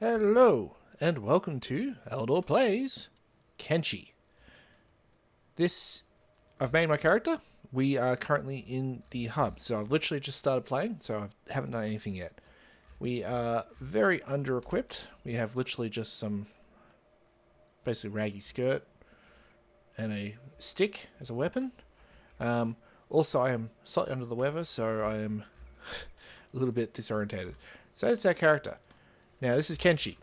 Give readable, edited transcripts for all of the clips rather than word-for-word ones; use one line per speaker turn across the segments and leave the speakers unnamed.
Hello, and welcome to Eledor Plays Kenshi. I've made my character. We are currently in the hub, so I've literally just started playing, so I haven't done anything yet. We are very under-equipped. We have literally just some basically raggy skirt and a stick as a weapon. Also, I am slightly under the weather, so I am a little bit disorientated. So that's our character. Now, this is Kenshi.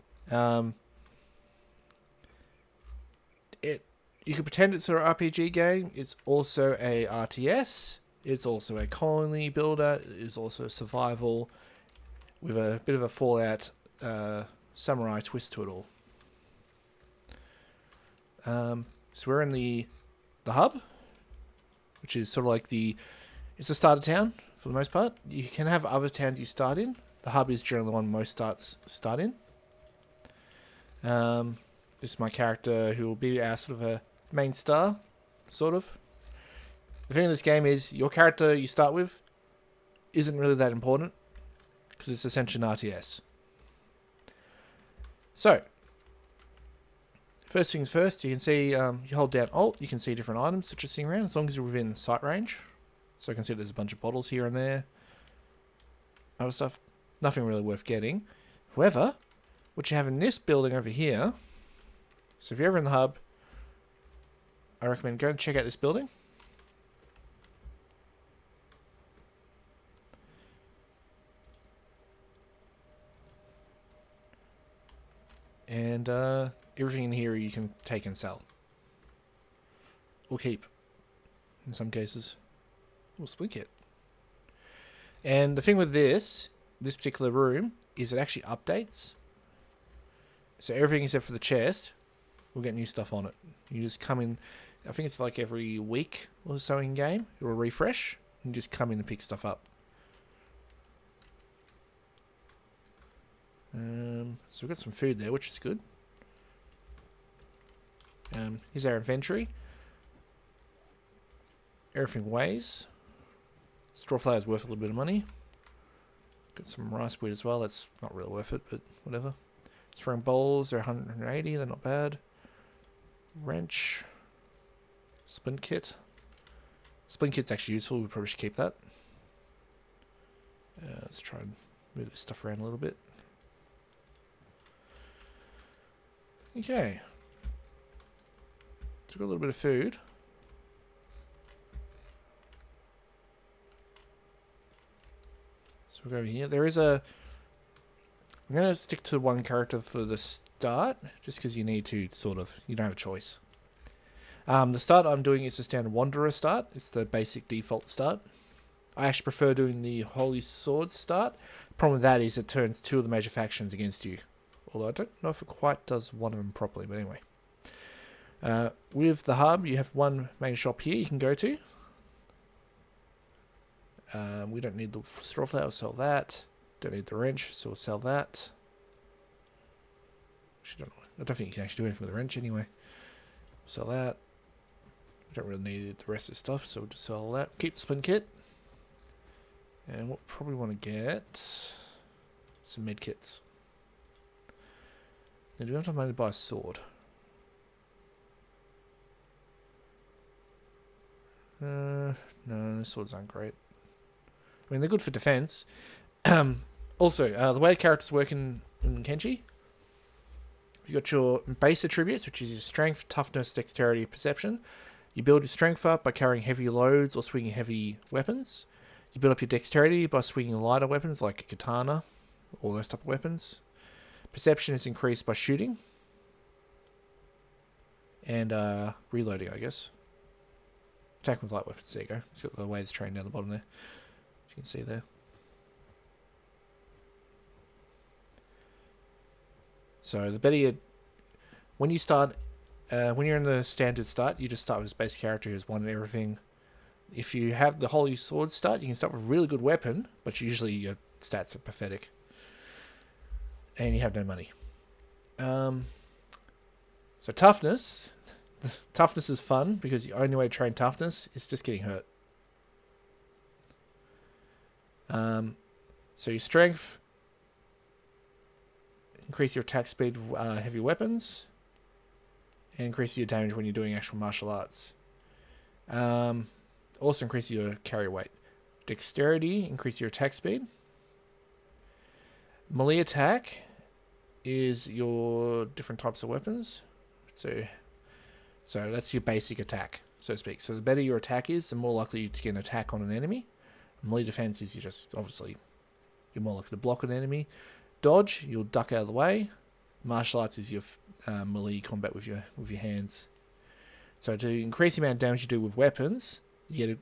You could pretend it's an RPG game. It's also a RTS. It's also a colony builder. It is also a survival with a bit of a Fallout samurai twist to it all. So we're in the hub, which is sort of like it's a starter town for the most part. You can have other towns you start in. The hub is generally the one most start in. This is my character who will be our sort of a main star, sort of. The thing in this game is your character you start with isn't really that important because it's essentially an RTS. So, first things first, you can see you hold down Alt, you can see different items that you're seeing around as long as you're within sight range. So I can see there's a bunch of bottles here and there. Other stuff, nothing really worth getting. However, what you have in this building over here, so if you're ever in the hub, I recommend go and check out this building. And everything in here you can take and sell. Or keep. In some cases. Or split it. And the thing with this particular room, is it actually updates. So everything except for the chest will get new stuff on it. You just come in, I think it's like every week or so in game, it will refresh, and you just come in and pick stuff up. So we've got some food there, which is good. Here's our inventory. Everything weighs. Straw flour is worth a little bit of money. Got some rice wheat as well. That's not really worth it, but whatever. Throwing bowls, they're 180, they're not bad. Wrench. Splint kit. Splint kit's actually useful, we probably should keep that. Let's try and move this stuff around a little bit. Okay. So we've got a little bit of food. So we'll go over here. I'm going to stick to one character for the start, just because you need to you don't have a choice. The start I'm doing is the standard Wanderer start. It's the basic default start. I actually prefer doing the Holy Sword start. The problem with that is it turns two of the major factions against you. Although I don't know if it quite does one of them properly, but anyway. With the hub, you have one main shop here you can go to. We don't need the straw flour, sell that. Don't need the wrench, so we'll sell that. Actually, I don't think you can actually do anything with the wrench anyway. Sell that. We don't really need the rest of the stuff, so we'll just sell all that. Keep the splint kit. And we'll probably want to get some med kits. Now, do we have money to buy a sword? No, swords aren't great. I mean, they're good for defense. Also, the way characters work in Kenshi, you've got your base attributes, which is your strength, toughness, dexterity, perception. You build your strength up by carrying heavy loads or swinging heavy weapons. You build up your dexterity by swinging lighter weapons like a katana, all those type of weapons. Perception is increased by shooting. And reloading, I guess. Attack with light weapons, there you go. It's got the waves train down the bottom there. As you can see there. So the better when you start, when you're in the standard start, you just start with this base character who's won everything. If you have the Holy Sword start, you can start with a really good weapon, but usually your stats are pathetic. And you have no money. So toughness. Toughness is fun because the only way to train toughness is just getting hurt. So your strength increase your attack speed with heavy weapons, and increase your damage when you're doing actual martial arts. Also increase your carry weight. Dexterity, increase your attack speed. Melee attack is your different types of weapons. So that's your basic attack, so to speak. So the better your attack is, the more likely to get an attack on an enemy. Melee defense is you're more likely to block an enemy. Dodge, you'll duck out of the way. Martial arts is your melee combat with your hands. So to increase the amount of damage you do with weapons, you get a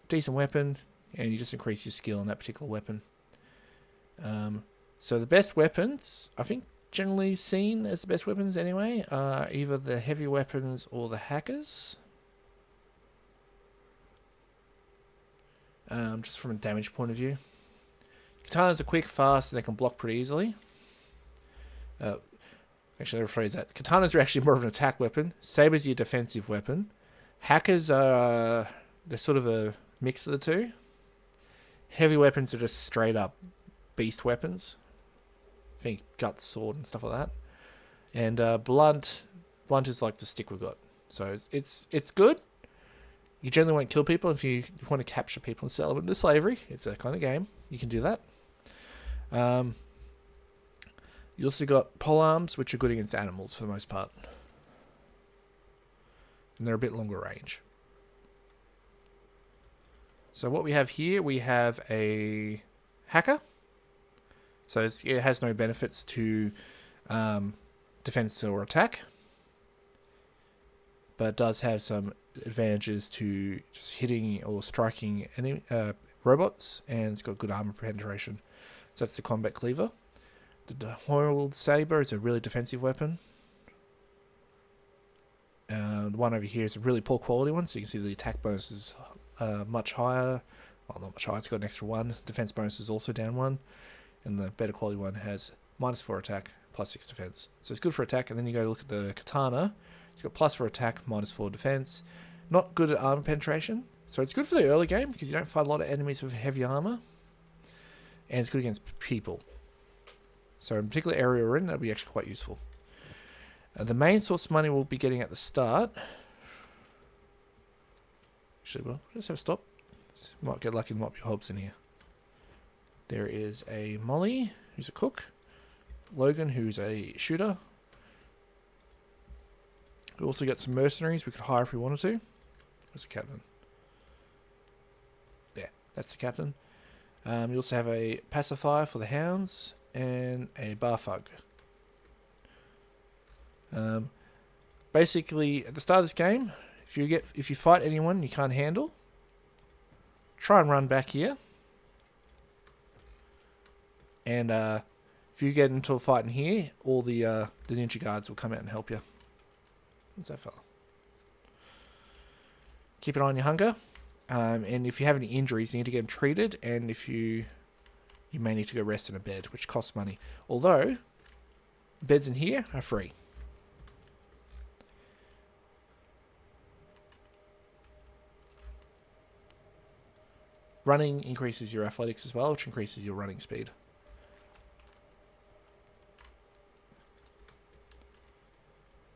decent weapon, and you just increase your skill on that particular weapon. So the best weapons, I think generally seen as the best weapons anyway, are either the heavy weapons or the hackers. Just from a damage point of view. Katanas are quick, fast, and they can block pretty easily. Actually, I'll rephrase that. Katanas are actually more of an attack weapon. Sabers are your defensive weapon. Hackers are... they're sort of a mix of the two. Heavy weapons are just straight up beast weapons. Think gut, sword, and stuff like that. And blunt is like the stick we've got. So it's good. You generally won't kill people. If you want to capture people and sell them into slavery, it's a kind of game. You can do that. You also got polearms, which are good against animals for the most part. And they're a bit longer range. So what we have here, we have a hacker. So it has no benefits to defense or attack. But it does have some advantages to just hitting or striking enemy, robots. And it's got good armor penetration. So that's the combat cleaver. The Hoiled Saber is a really defensive weapon. The one over here is a really poor quality one, so you can see the attack bonus is much higher. Well, not much higher, it's got an extra 1. Defense bonus is also down 1. And the better quality one has -4 attack, +6 defense. So it's good for attack, and then you go look at the katana. It's got +4 attack, -4 defense. Not good at armor penetration. So it's good for the early game, because you don't fight a lot of enemies with heavy armor. And it's good against people. So in a particular area we're in, that'll be actually quite useful. The main source of money we'll be getting at the start. Actually, well, let's have a stop. Might get lucky, might be hobs in here. There is a Molly, who's a cook. Logan, who's a shooter. We also got some mercenaries we could hire if we wanted to. Where's the captain? There, that's the captain. You also have a pacifier for the hounds. And a barfug. Basically, at the start of this game, if you fight anyone you can't handle, try and run back here. And if you get into a fight in here, all the ninja guards will come out and help you. What's that fella? Keep an eye on your hunger. And if you have any injuries, you need to get them treated. And if you may need to go rest in a bed, which costs money. Although, beds in here are free. Running increases your athletics as well, which increases your running speed.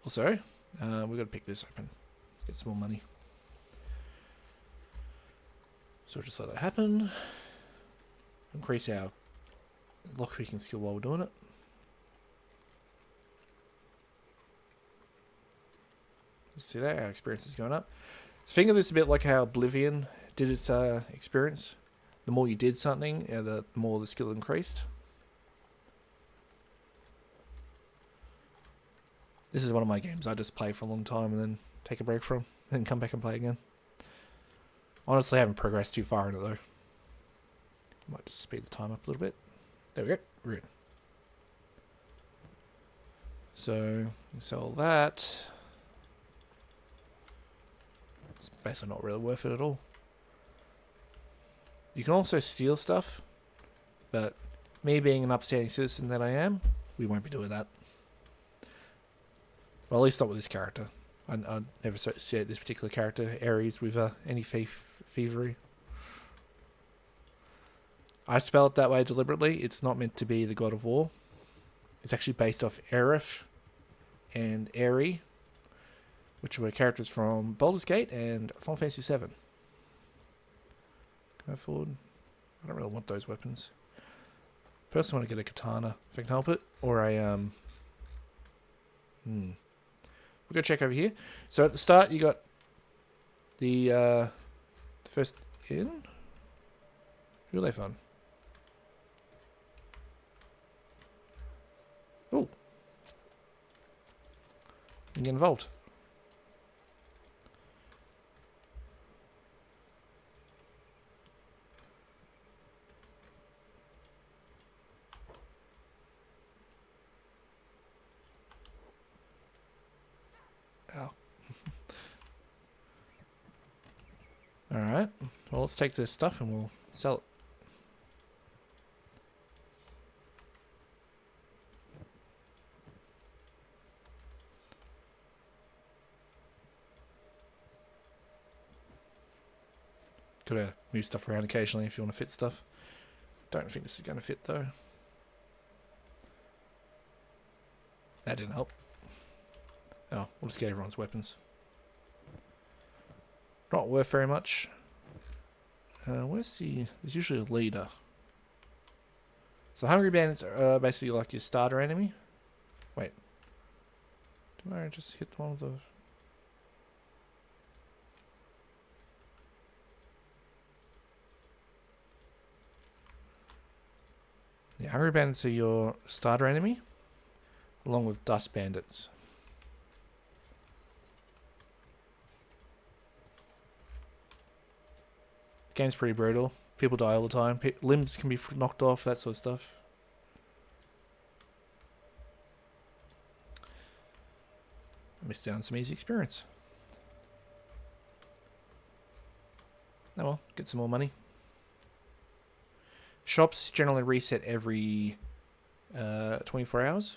Also, we've got to pick this open. Get some more money. So we'll just let that happen. Increase our lockpicking skill while we're doing it. You see that? Our experience is going up. So think of this a bit like how Oblivion did its experience. The more you did something, the more the skill increased. This is one of my games I just play for a long time and then take a break from, and then come back and play again. Honestly, I haven't progressed too far in it though. Might just speed the time up a little bit. There we go. We're good. So, sell that. It's basically not really worth it at all. You can also steal stuff, but me being an upstanding citizen that I am, we won't be doing that. Well, at least not with this character. I'd never associate this particular character, Ares, with any thievery. I spell it that way deliberately. It's not meant to be the god of war. It's actually based off Aerith and Aerie, which were characters from Baldur's Gate and Final Fantasy VII. Can I afford? I don't really want those weapons. Personally, want to get a katana if I can help it, or a We'll go check over here. So at the start, you got the first inn. Really fun. Oh, you can get involved. Oh. Alright. Well, let's take this stuff and we'll sell it. Gotta move stuff around occasionally if you want to fit stuff. Don't think this is going to fit though. That didn't help. Oh, we'll just get everyone's weapons. Not worth very much. Where's the... There's usually a leader. So Hungry Bandits are basically like your starter enemy. Wait. Did I just hit one of those? Yeah, Hungry Bandits are your starter enemy, along with Dust Bandits. The game's pretty brutal. People die all the time. Limbs can be knocked off, that sort of stuff. I missed out on some easy experience. Oh well, get some more money. Shops generally reset every 24 hours.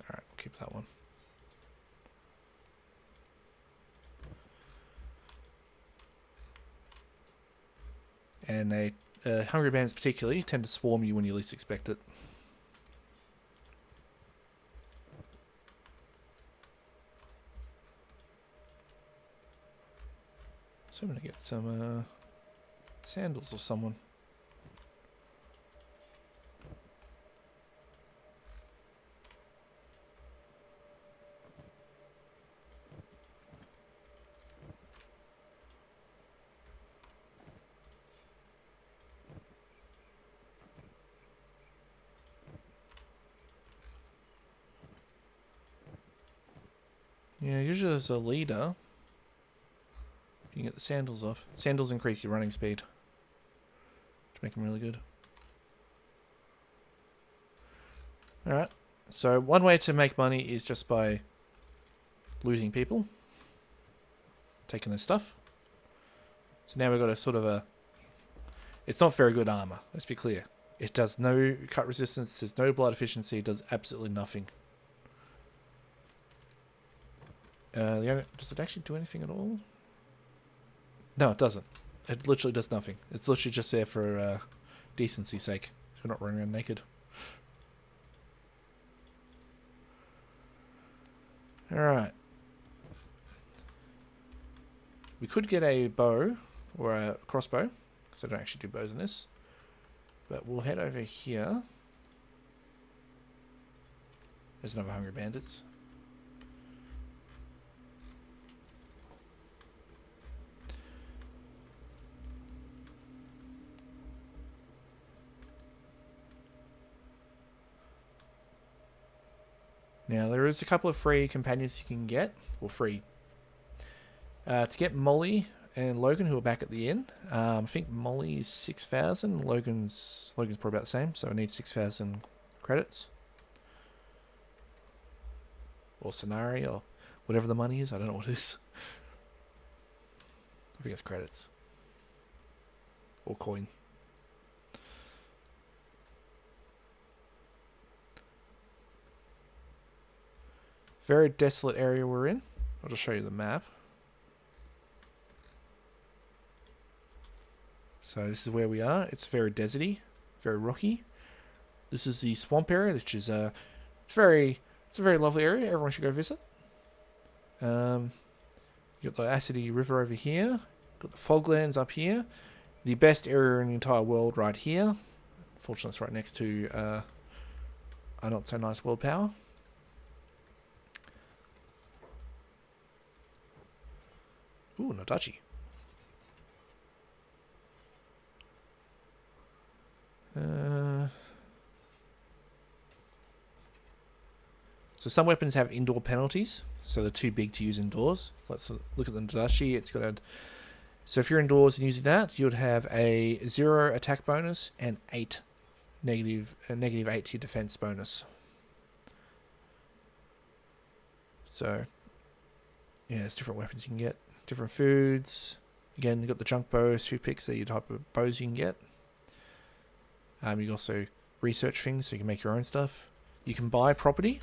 Alright, we'll keep that one. And they, Hungry Bandits particularly, tend to swarm you when you least expect it. So I'm going to get some sandals or someone. Yeah, usually there's a leader. You can get the sandals off. Sandals increase your running speed, which make them really good. Alright, so one way to make money is just by looting people, taking their stuff. So now we've got a sort of a... It's not very good armor, let's be clear. It does no cut resistance, there's no blood efficiency, it does absolutely nothing. Does it actually do anything at all? No, it doesn't. It literally does nothing. It's literally just there for decency's sake. So we're not running around naked. Alright. We could get a bow or a crossbow, because I don't actually do bows in this. But we'll head over here. There's another Hungry Bandits. Now, there is a couple of free companions you can get, or free. To get Molly and Logan, who are back at the inn, I think Molly's 6,000, Logan's probably about the same, so I need 6,000 credits. Or scenario, or whatever the money is, I don't know what it is. I think it's credits. Or coin. Very desolate area we're in. I'll just show you the map. So this is where we are. It's very deserty, very rocky. This is the swamp area, which is it's a very lovely area. Everyone should go visit. You got the Acidity River over here. Got the Foglands up here. The best area in the entire world right here. Fortunately, it's right next to a not so nice world power. Ooh, Nodachi. So some weapons have indoor penalties, so they're too big to use indoors. So let's look at the Nodachi. It's got a... So if you're indoors and using that, you would have a 0 attack bonus and negative 8 to your defense bonus. So, yeah, there's different weapons you can get. Different foods. Again, you've got the junk bows, food picks, are your type of bows you can get. You can also research things, so you can make your own stuff. You can buy property.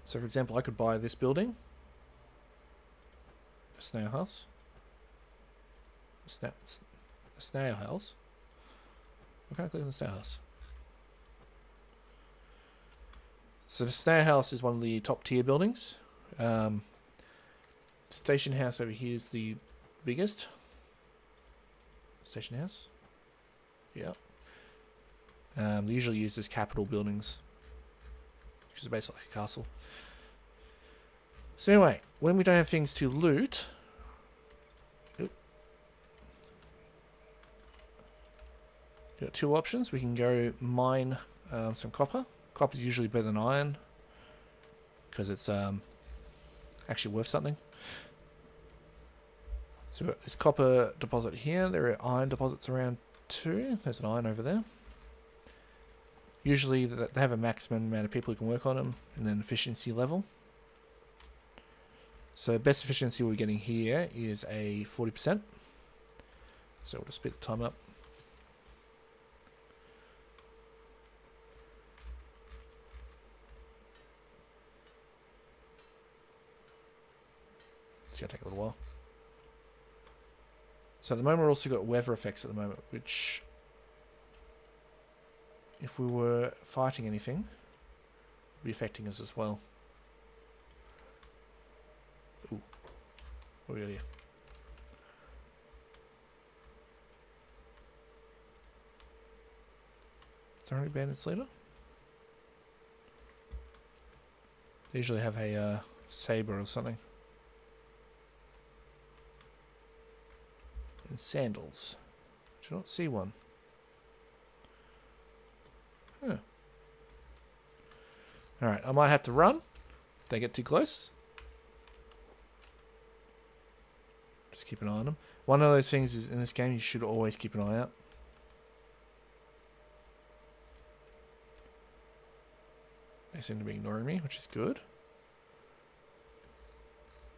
So, for example, I could buy this building. A snail house. A snail house. Why can't I click on the snail house? So the snail house is one of the top tier buildings. Station house over here is the biggest. Station house. Yeah. They usually use as capital buildings, which is basically like a castle. So anyway, when we don't have things to loot, you've got two options. We can go mine some copper. Copper is usually better than iron because it's actually worth something. So we've got this copper deposit here. There are iron deposits around too. There's an iron over there. Usually they have a maximum amount of people who can work on them, and then efficiency level. So best efficiency we're getting here is a 40%. So we'll just speed the time up. It's going to take a little while. So at the moment we've also got weather effects at the moment, which if we were fighting anything, would be affecting us as well. Ooh. What do we got here? Is there any bandits later? They usually have a saber or something. And sandals. I do not see one. Huh. Alright, I might have to run. If they get too close. Just keep an eye on them. One of those things is in this game you should always keep an eye out. They seem to be ignoring me, which is good.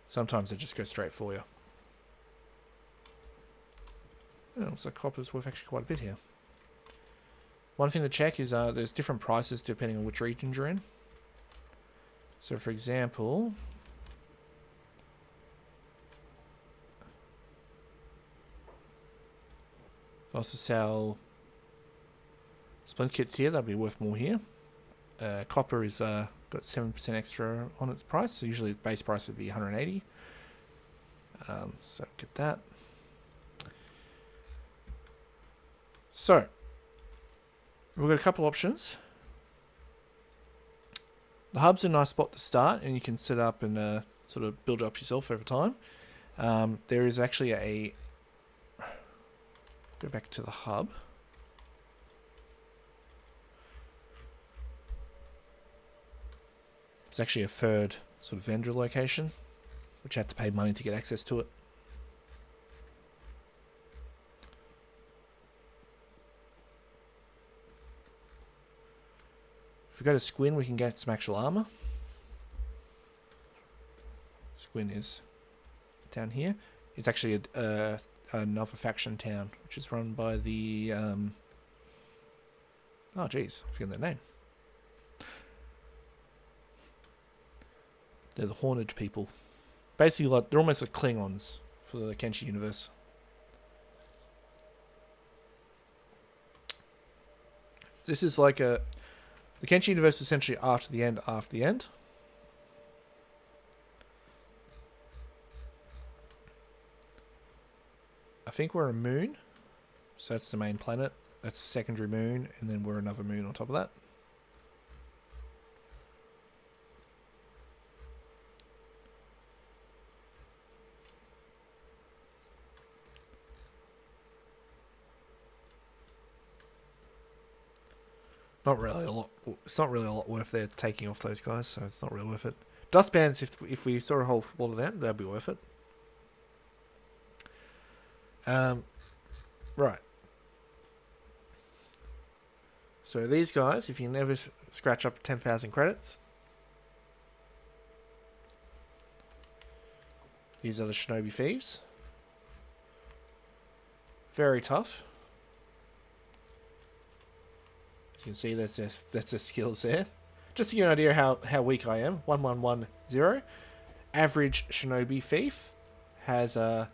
Sometimes they just go straight for you. Oh, looks like copper's worth actually quite a bit here. One thing to check is there's different prices depending on which region you're in. So for example, if I also sell splint kits here, that'd be worth more here. Copper is got 7% extra on its price, so usually the base price would be 180. So get that. So we've got a couple options. The hub's a nice spot to start, and you can set up and sort of build it up yourself over time. There is actually a... Go back to the hub. It's actually a third sort of vendor location, which you have to pay money to get access to it. If we go to Squin, we can get some actual armor. Squin is down here. It's actually another faction town, which is run by the... oh, geez, I forget their name. They're the Horned people. Basically, like they're almost like Klingons for the Kenshi universe. This is like the Kenshi universe essentially after the end. I think we're a moon. So that's the main planet. That's the secondary moon. And then we're another moon on top of that. Not really a lot. It's not really a lot worth there taking off those guys, so it's not really worth it. Dust bands, if we saw a whole lot of them, that'd be worth it. Right. So these guys, if you never scratch up 10,000 credits, these are the Shinobi Thieves. Very tough. As you can see, that's their skills there. Just to give you an idea how weak I am. 1110. Average Shinobi Thief has a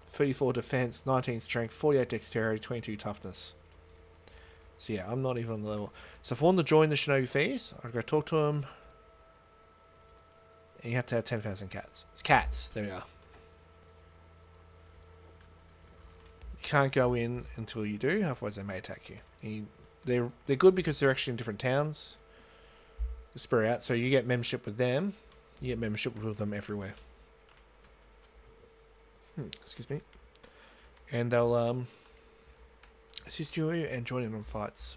34 defense, 19 strength, 48 dexterity, 22 toughness. So yeah, I'm not even on the level. So if I want to join the Shinobi Thieves, I'll go talk to them. And you have to have 10,000 cats. It's cats. There we are. You can't go in until you do, otherwise they may attack you. They're good because they're actually in different towns. The spread out, so you get membership with them. You get membership with them everywhere. Excuse me. And they'll assist you and join in on fights.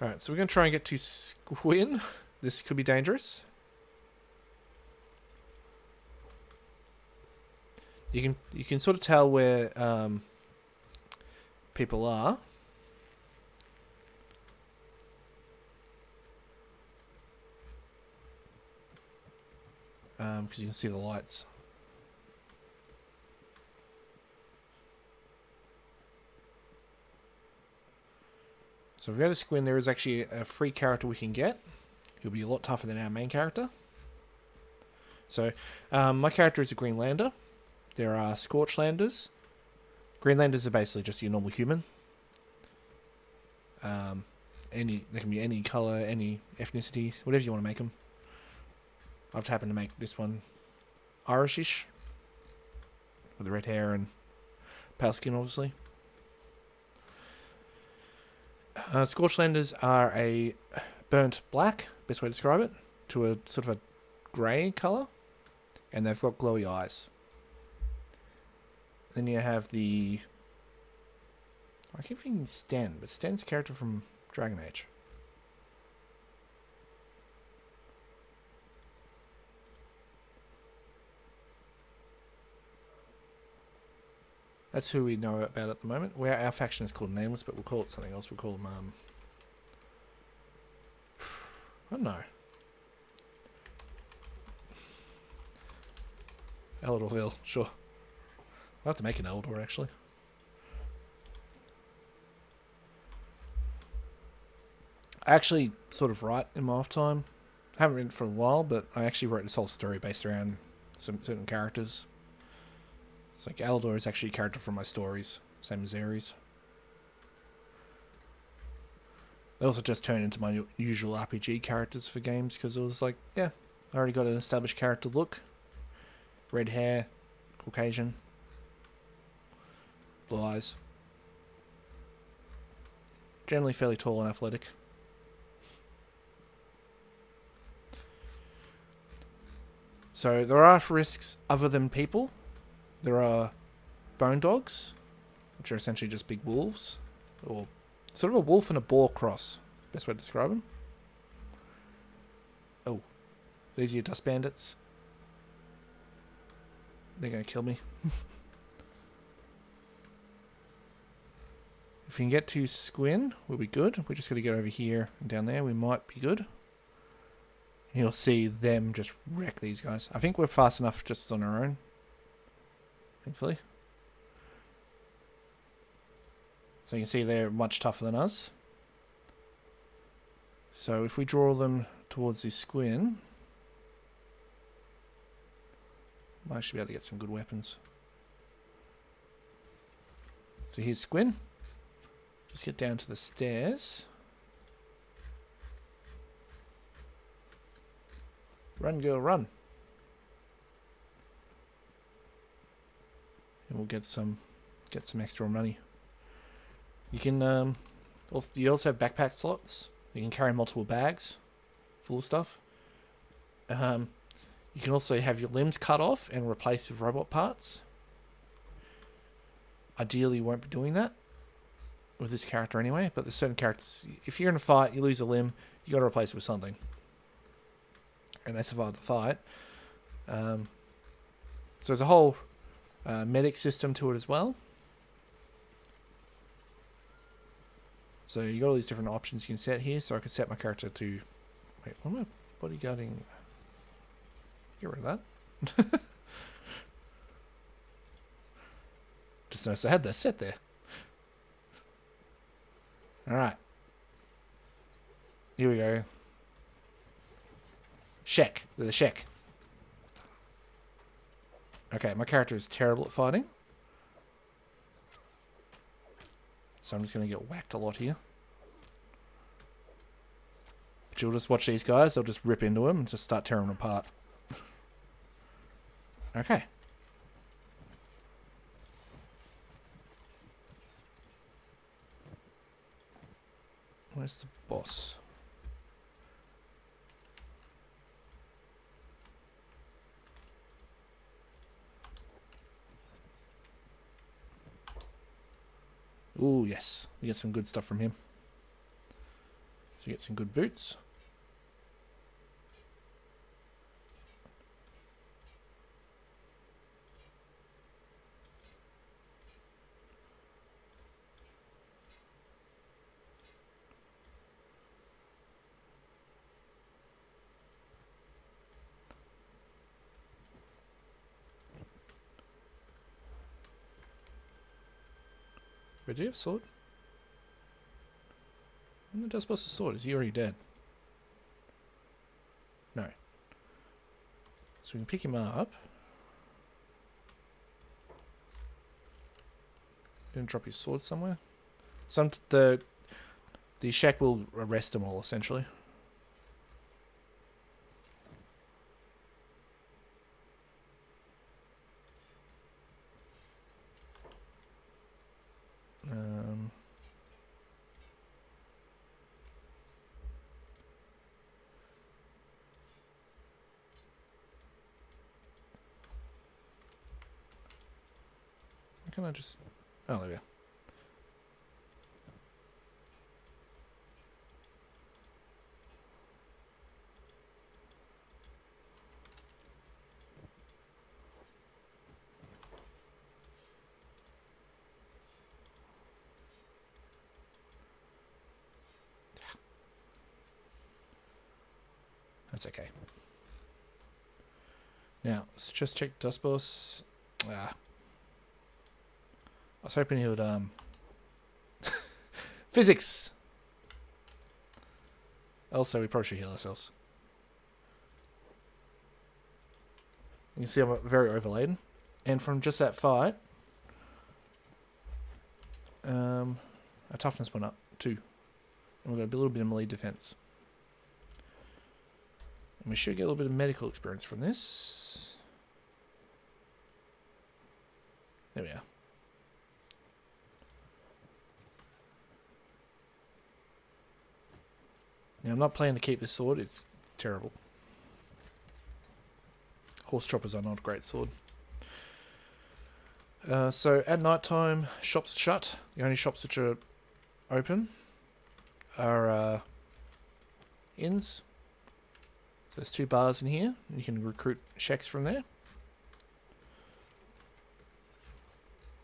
Alright, so we're going to try and get to Squin. This could be dangerous. You can sort of tell where people are. Because you can see the lights. So if we go to Squin, there is actually a free character we can get. He'll be a lot tougher than our main character. So, my character is a Greenlander. There are Scorchlanders. Greenlanders are basically just your normal human. They can be any color, any ethnicity, whatever you want to make them. I've happened to make this one Irishish, with the red hair and pale skin, obviously. Scorchlanders are a burnt black, best way to describe it, to a sort of a grey colour, and they've got glowy eyes. Then you have I keep thinking Sten, but Sten's a character from Dragon Age. That's who we know about at the moment. Our faction is called Nameless, but we'll call it something else. We'll call them, I don't know. Eledorville, sure. I'll have to make an Eledor, actually. I actually sort of write in my off time. I haven't written for a while, but I actually wrote this whole story based around some certain characters. It's like Eledor is actually a character from my stories, same as Ares. They also just turned into my usual RPG characters for games because it was like, yeah, I already got an established character look. Red hair, Caucasian, blue eyes. Generally fairly tall and athletic. So there are risks other than people. There are bone dogs, which are essentially just big wolves, or sort of a wolf and a boar cross. Best way to describe them. Oh, these are your dust bandits. They're going to kill me. If we can get to Squin, we'll be good. We're just going to get over here and down there. We might be good. You'll see them just wreck these guys. I think we're fast enough just on our own. Thankfully. So you can see they're much tougher than us. So if we draw them towards this Squin, Might actually be able to get some good weapons. So here's Squin. Just get down to the stairs. Run, girl, run. And we'll get some extra money. You can you also have backpack slots. You can carry multiple bags full of stuff. You can also have your limbs cut off and replaced with robot parts. Ideally, you won't be doing that with this character anyway, but there's certain characters, if you're in a fight, you lose a limb, you got to replace it with something. And they survive the fight. So there's a whole medic system to it as well. So you got all these different options you can set here. So I can set my character to... Wait, what am I bodyguarding? Get rid of that. Just noticed I had that set there. Alright. Here we go. Shek. The Shek. Okay, my character is terrible at fighting. So I'm just going to get whacked a lot here. But you'll just watch these guys. They'll just rip into him and just start tearing them apart. Okay. Where's the boss? Ooh, yes. We get some good stuff from him. So we get some good boots. Wait, do you have a sword? When does boss a sword? Is he already dead? No. So we can pick him up. Gonna drop his sword somewhere. The Shek will arrest them all essentially. Can I just... Oh, there we go. That's okay. Now, let's just check Dust Boss. I was hoping he would, Physics! Also, we probably should heal ourselves. You can see I'm very overladen. And from just that fight, our toughness went up, too. And we've got a little bit of melee defense. And we should get a little bit of medical experience from this. There we are. Now, I'm not planning to keep this sword. It's terrible. Horse choppers are not a great sword. So, at night time, shops shut. The only shops which are open are inns. There's 2 bars in here. You can recruit Sheks from there.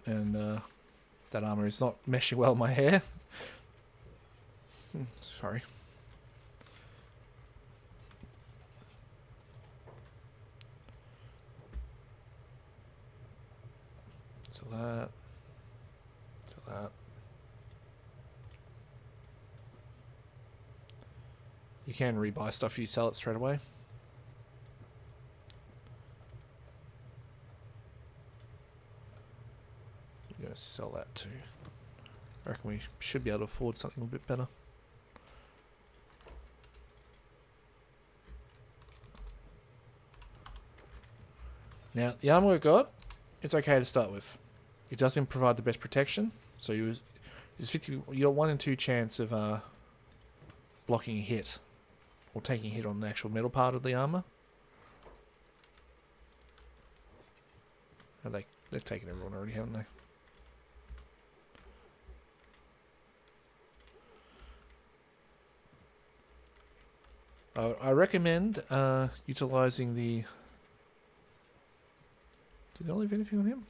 And that armor is not meshing well with my hair. Sorry. That. To that. You can rebuy stuff if you sell it straight away. going to sell that too. I reckon we should be able to afford something a bit better. Now, the armor we've got, it's okay to start with. It doesn't provide the best protection, so it's 50. You got 1 in 2 chance of blocking a hit or taking a hit on the actual metal part of the armor. Oh, they've taken everyone already, haven't they? I recommend utilizing the... Did I leave anything on him?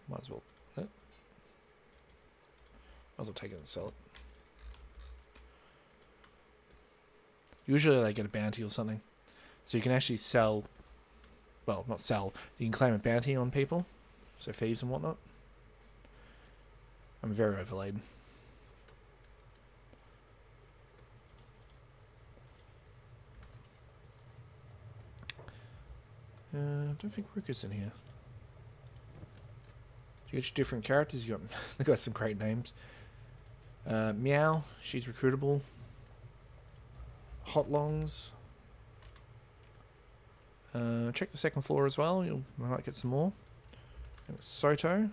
Might as well. Might as well take it and sell it. Usually they get a bounty or something. So you can actually sell... Well, not sell. You can claim a bounty on people. So thieves and whatnot. I'm very overladen. I don't think Ruka's in here. You get your different characters. They've got some great names. Meow, she's recruitable. Hotlongs. Check the second floor as well. You might get some more. And Soto.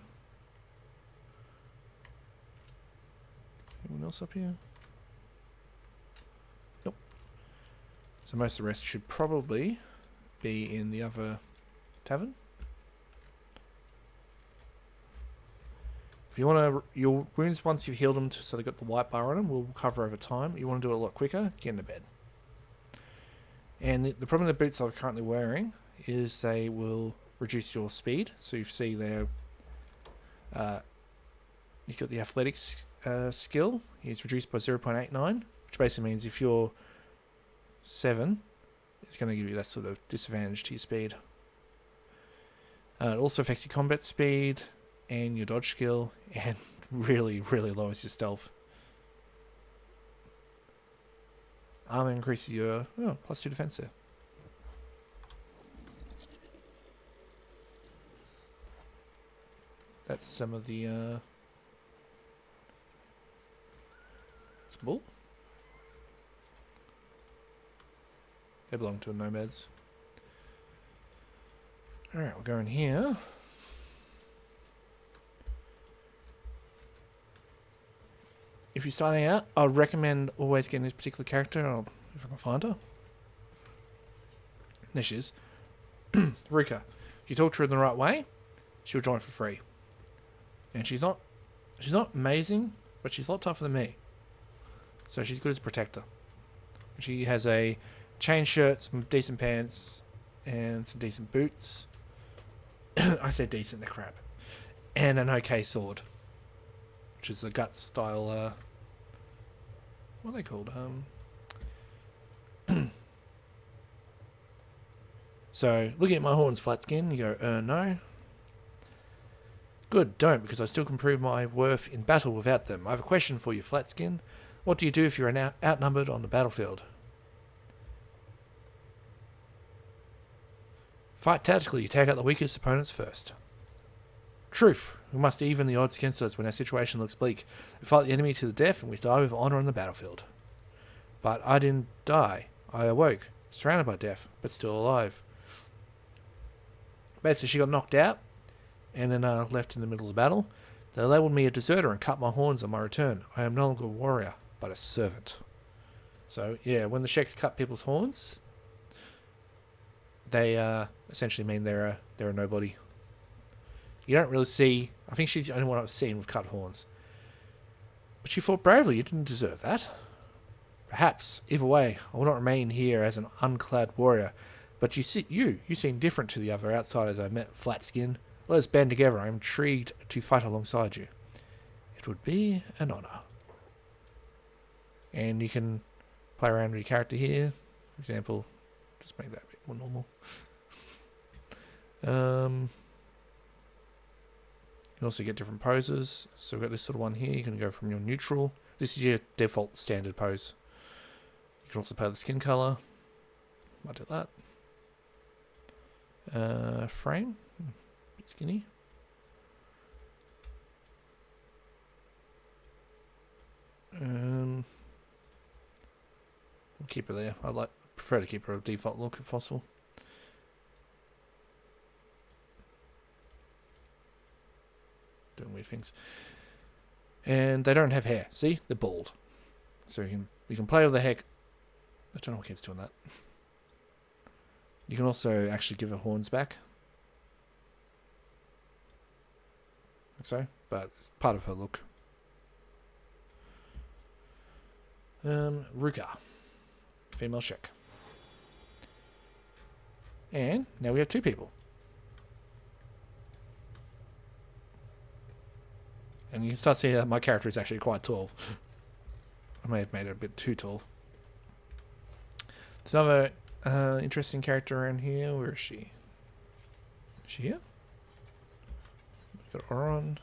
Anyone else up here? Nope. So most of the rest should probably be in the other tavern. If you want to, your wounds once you've healed them so they've got the white bar on them, will recover over time. You want to do it a lot quicker, get into bed. And the problem with the boots I'm currently wearing is they will reduce your speed. So you see there, you've got the athletics skill. It's reduced by 0.89, which basically means if you're 7, it's going to give you that sort of disadvantage to your speed. It also affects your combat speed and your dodge skill, and really, really lowers your stealth. Armor increases your +2 defense there. That's some of the it's a bull. They belong to nomads. Alright, we'll go in here. If you're starting out, I would recommend always getting this particular character. If I can find her. There she is. Ruka. If you talk to her in the right way, she'll join for free. And she's not amazing, but she's a lot tougher than me. So she's good as a protector. She has a chain shirt, some decent pants, and some decent boots. I say decent, they're crap. And an okay sword. Which is a gut style, what are they called? So, looking at my horns, Flatskin, you go, no. Good, don't, because I still can prove my worth in battle without them. I have a question for you, Flatskin. What do you do if you're outnumbered on the battlefield? Fight tactically, you take out the weakest opponents first. Truth. We must even the odds against us when our situation looks bleak. We fight the enemy to the death and we die with honour on the battlefield. But I didn't die. I awoke, surrounded by death, but still alive. Basically, she got knocked out and then left in the middle of the battle. They labelled me a deserter and cut my horns on my return. I am no longer a warrior, but a servant. So, yeah, when the Sheks cut people's horns, they essentially mean they're a nobody. You don't really see... I think she's the only one I've seen with cut horns. But she fought bravely. You didn't deserve that. Perhaps. Either way, I will not remain here as an unclad warrior. But you seem different to the other outsiders I met, Flatskin. Let us band together. I am intrigued to fight alongside you. It would be an honour. And you can play around with your character here. For example, just make that a bit more normal. You can also get different poses. So we've got this sort of one here. You can go from your neutral. This is your default standard pose. You can also play the skin color. Might do that. Frame. Bit skinny. We'll keep her there. I prefer to keep her a default look if possible. Doing weird things. And they don't have hair. See? They're bald. So you can play with the heck. I don't know what keeps doing that. You can also actually give her horns back. Like so. But it's part of her look. Ruka. Female Shek. And now we have 2 people. And you can start seeing that my character is actually quite tall. I may have made it a bit too tall. There's another interesting character around here. Where is she? Is she here? We've got Oron.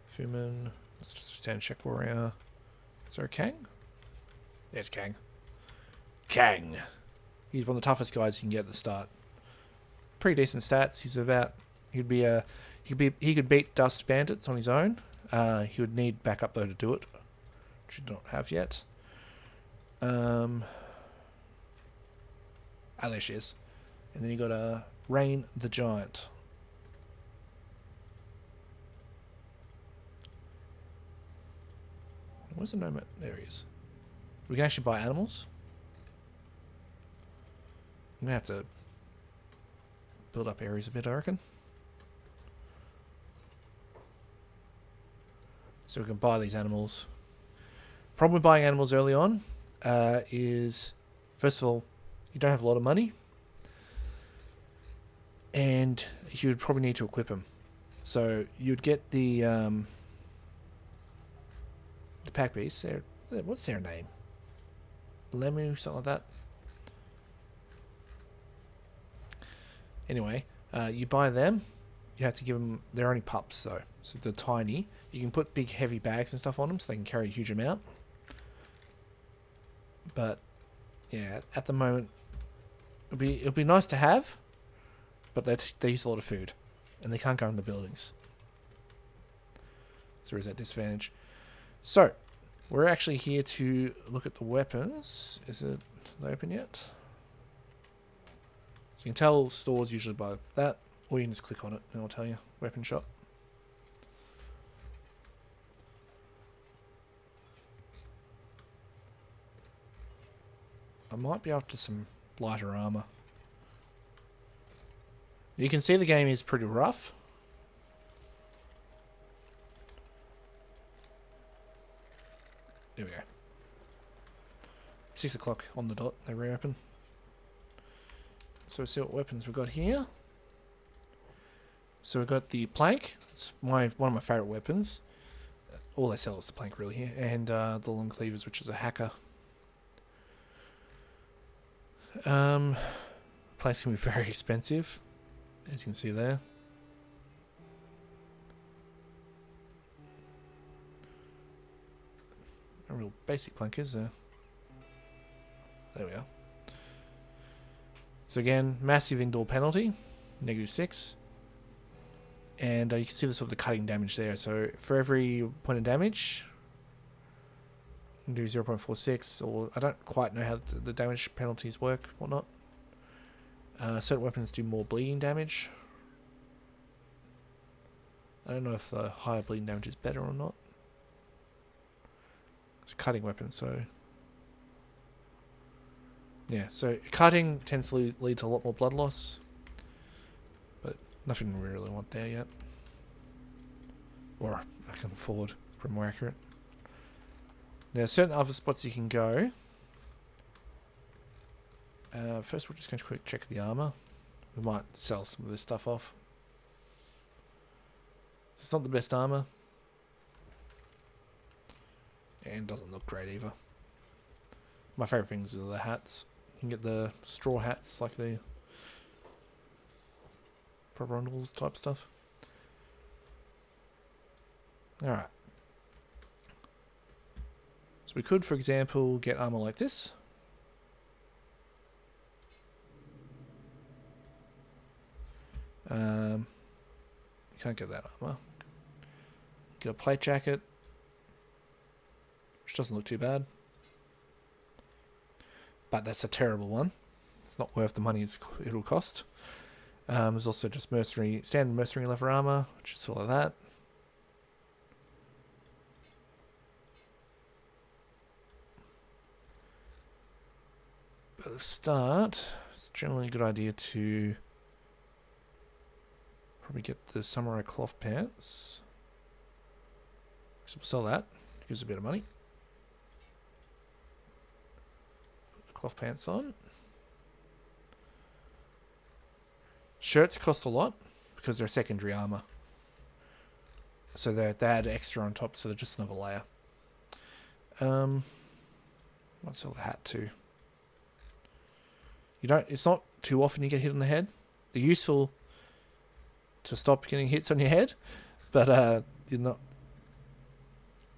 Fumin. Let's just stand check warrior. Is there a Kang? There's Kang. Kang. He's one of the toughest guys you can get at the start. Pretty decent stats. He's about. He could beat Dust Bandits on his own. He would need backup though to do it, which we don't have yet. Ah, there she is. And then you got Rain the Giant. Where's the nomad? There he is. We can actually buy animals. I'm gonna have to build up areas a bit, I reckon. So we can buy these animals. Problem with buying animals early on is, first of all, you don't have a lot of money, and you would probably need to equip them. So you'd get the pack beasts. What's their name? Lemu, something like that. Anyway, you buy them. You have to give them. They're only pups, though, so they're tiny. You can put big, heavy bags and stuff on them, so they can carry a huge amount. But yeah, at the moment, it'll be nice to have, but they use a lot of food, and they can't go in the buildings. So there is that disadvantage. So we're actually here to look at the weapons. Is it open yet? So you can tell stores usually by that, or you can just click on it and it'll tell you weapon shop. I might be up to some lighter armor. You can see the game is pretty rough. There we go. 6 o'clock on the dot, they reopen. So let's see what weapons we've got here. So we've got the plank. It's one of my favourite weapons. All they sell is the plank really here. And the long cleavers, which is a hacker. Planks can be very expensive, as you can see there. A real basic plank is there. There we are. So again, massive indoor penalty, -6. And you can see the sort of the cutting damage there. So for every point of damage, you can do 0.46, or I don't quite know how the damage penalties work, whatnot. Certain weapons do more bleeding damage. I don't know if the higher bleeding damage is better or not. It's a cutting weapon, so yeah. So cutting tends to lead to a lot more blood loss, but nothing we really want there yet. Or I can afford. It's probably more accurate. Now, certain other spots you can go. First, we're just going to quick check the armor. We might sell some of this stuff off. It's not the best armor. And doesn't look great either. My favourite things are the hats. You can get the straw hats, like the Rundles type stuff. Alright. So we could, for example, get armor like this. can't get that armor. Get a plate jacket, which doesn't look too bad. But that's a terrible one. It's not worth the money it'll cost. There's also just standard mercenary leather armor, which is all of that. But at the start, it's generally a good idea to probably get the samurai cloth pants. So we'll sell that. Gives a bit of money. Put the cloth pants on. Shirts cost a lot because they're secondary armor. So they add extra on top, so they're just another layer. Might sell the hat too. It's not too often you get hit on the head. They're useful to stop getting hits on your head, but you're not.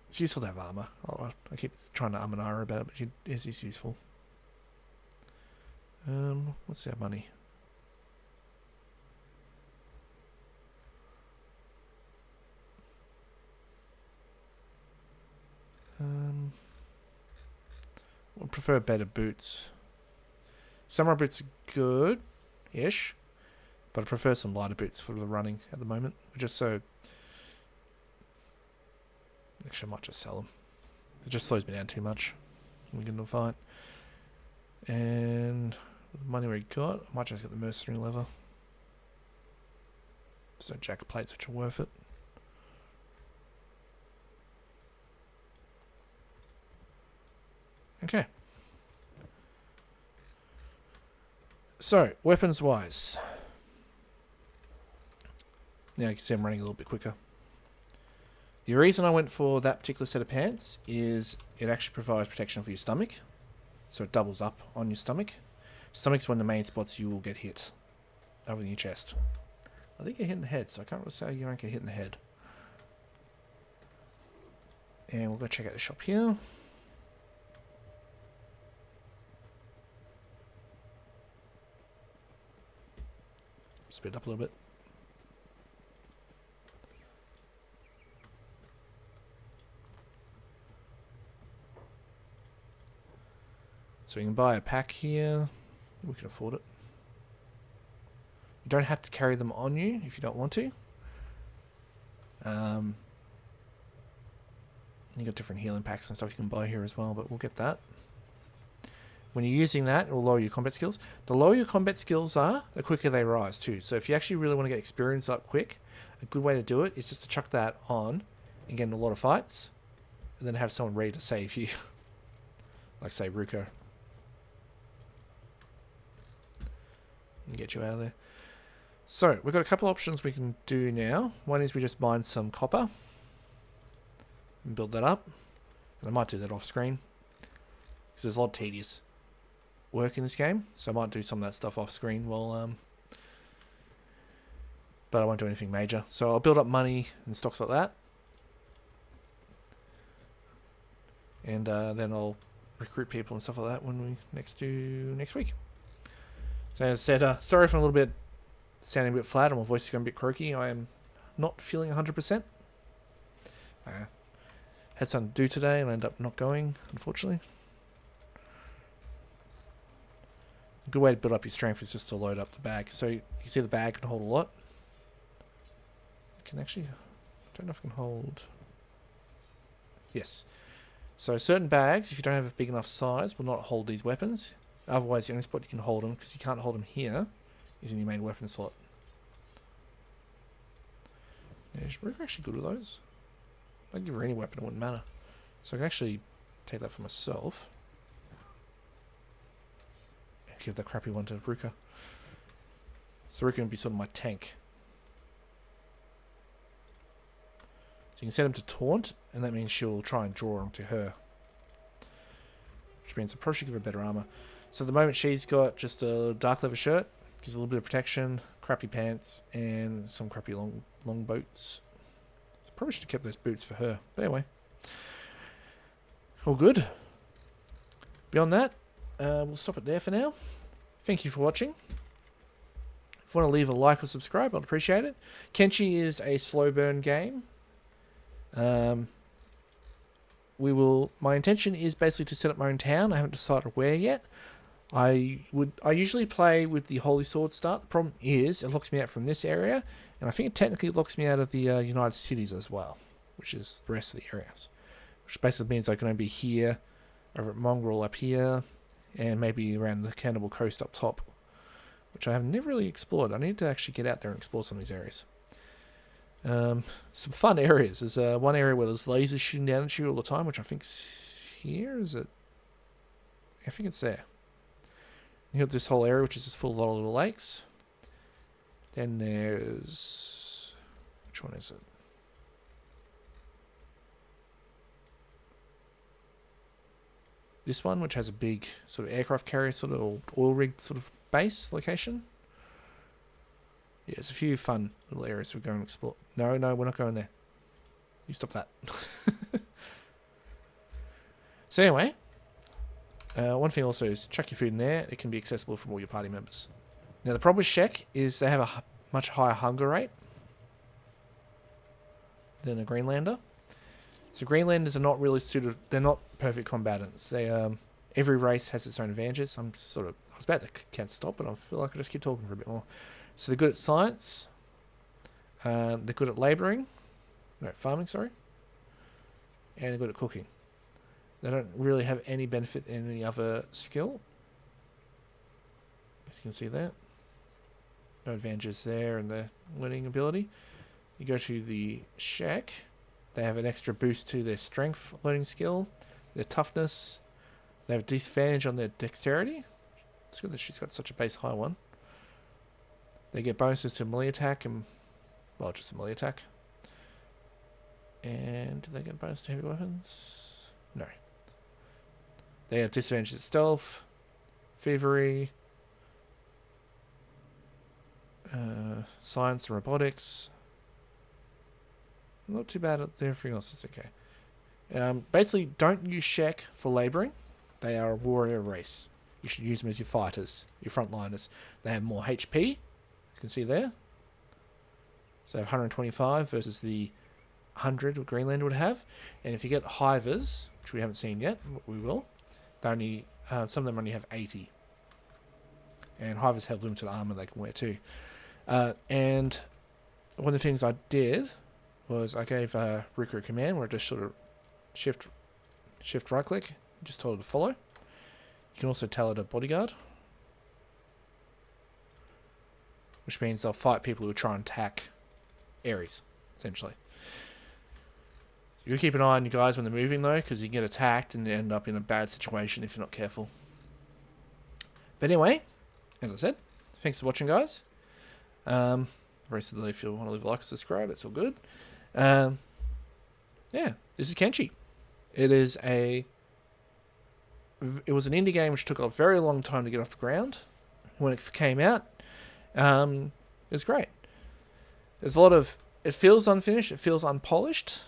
It's useful to have armor. Oh, I keep trying to and ahh about it, but it is useful. What's our money? Would prefer better boots. Samurai boots are good-ish, but I prefer some lighter boots for the running at the moment. Just so... Actually, I might just sell them. It just slows me down too much when we get into a fight. And with the money we got, I might just get the mercenary leather. So jacket plates, which are worth it. Okay. So, weapons-wise. Now you can see I'm running a little bit quicker. The reason I went for that particular set of pants is it actually provides protection for your stomach. So it doubles up on your stomach. Stomach's one of the main spots you will get hit. Other than your chest. I think you get hit in the head, so I can't really say you don't get hit in the head. And we'll go check out the shop here. Speed up a little bit. So you can buy a pack here. We can afford it. You don't have to carry them on you if you don't want to. You got different healing packs and stuff you can buy here as well, but we'll get that. When you're using that, it will lower your combat skills. The lower your combat skills are, the quicker they rise too. So if you actually really want to get experience up quick, a good way to do it is just to chuck that on and get in a lot of fights, and then have someone ready to save you. Like say Ruka. And get you out of there. So we've got a couple options we can do now. One is we just mine some copper and build that up. And I might do that off screen because there's a lot of tedious work in this game, so I might do some of that stuff off screen while but I won't do anything major. So I'll build up money and stocks like that, and then I'll recruit people and stuff like that when we next week. So as I said, sorry if I'm a little bit sounding a bit flat and my voice is going a bit croaky. I am not feeling 100%. Had something to do today and I ended up not going, unfortunately. A good way to build up your strength is just to load up the bag. So you see the bag can hold a lot. I can actually... I don't know if I can hold... Yes. So certain bags, if you don't have a big enough size, will not hold these weapons. Otherwise, the only spot you can hold them, because you can't hold them here, is in your main weapon slot. Yeah, we're actually good with those. I'd give her any weapon, it wouldn't matter. So I can actually take that for myself. Give that crappy one to Ruka. So Ruka can be sort of my tank. So you can set him to taunt, and that means she'll try and draw him to her. Which means I probably should give her better armor. So at the moment she's got just a dark leather shirt, gives a little bit of protection, crappy pants, and some crappy long boots. So probably should have kept those boots for her. But anyway. All good. Beyond that, we'll stop it there for now. Thank you for watching. If you want to leave a like or subscribe, I'd appreciate it. Kenshi is a slow burn game. My intention is basically to set up my own town. I haven't decided where yet. I usually play with the Holy Sword start. The problem is it locks me out from this area, and I think it technically locks me out of the United Cities as well, which is the rest of the areas. Which basically means I can only be here, over at Mongrel up here, and maybe around the Cannibal Coast up top, which I have never really explored. I need to actually get out there and explore some of these areas. Some fun areas. There's one area where there's lasers shooting down at you all the time, which I think's here. Is it? I think it's there. You have this whole area, which is just full of a lot of little lakes. Then there's... which one is it? This one, which has a big sort of aircraft carrier, sort of oil rig sort of base location. Yeah, there's a few fun little areas we're going to explore. No, we're not going there. You stop that. So anyway, one thing also is chuck your food in there. It can be accessible from all your party members. Now the problem with Shek is they have a much higher hunger rate than a Greenlander. So Greenlanders are not really suited. They're not perfect combatants. They every race has its own advantages. I was about to can't stop, but I feel like I just keep talking for a bit more. So they're good at science. They're good at farming, sorry. And they're good at cooking. They don't really have any benefit in any other skill. As you can see there. No advantages there in the learning ability. You go to the shack. They have an extra boost to their strength learning skill. Their toughness. They have a disadvantage on their dexterity. It's good that she's got such a base high one. They get bonuses to melee attack and, well, just a melee attack. And do they get a bonus to heavy weapons? No. They have disadvantages at stealth, thievery, science and robotics. Not too bad at everything else. It's okay. Basically, don't use Shek for labouring. They are a warrior race. You should use them as your fighters, your frontliners. They have more HP. You can see there. So 125 versus the 100 Greenlander would have. And if you get hivers, which we haven't seen yet, but we will, they only some of them only have 80. And hivers have limited armor they can wear too. And one of the things I did was I gave Ruka a command where I just sort of shift right click, just told her to follow. You can also tell her to bodyguard, which means they'll fight people who try and attack areas, essentially. So you keep an eye on you guys when they're moving though, because you can get attacked and end up in a bad situation if you're not careful. But anyway, as I said, thanks for watching, guys. The rest of the day, if you want to leave a like, subscribe, it's all good. Yeah, this is Kenshi. It was an indie game which took a very long time to get off the ground. When it came out, it was great. There's a lot of... It feels unfinished, it feels unpolished,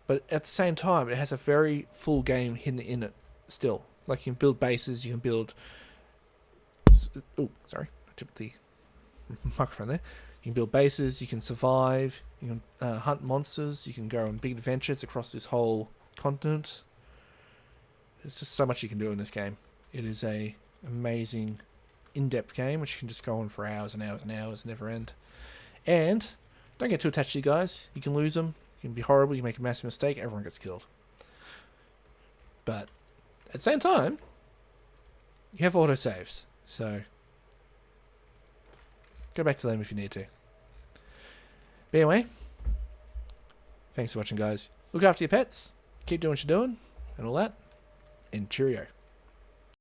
but at the same time, it has a very full game hidden in it still. Like, you can build bases, you can build... Oh, sorry. I tipped the microphone there. You can build bases, you can survive, you can hunt monsters, you can go on big adventures across this whole continent. There's just so much you can do in this game. It is a amazing, in-depth game, which you can just go on for hours and hours and hours, never end. And don't get too attached to you guys. You can lose them. You can be horrible. You make a massive mistake. Everyone gets killed. But at the same time, you have autosaves. So go back to them if you need to. But anyway, thanks for watching, guys. Look after your pets. Keep doing what you're doing and all that. And cheerio.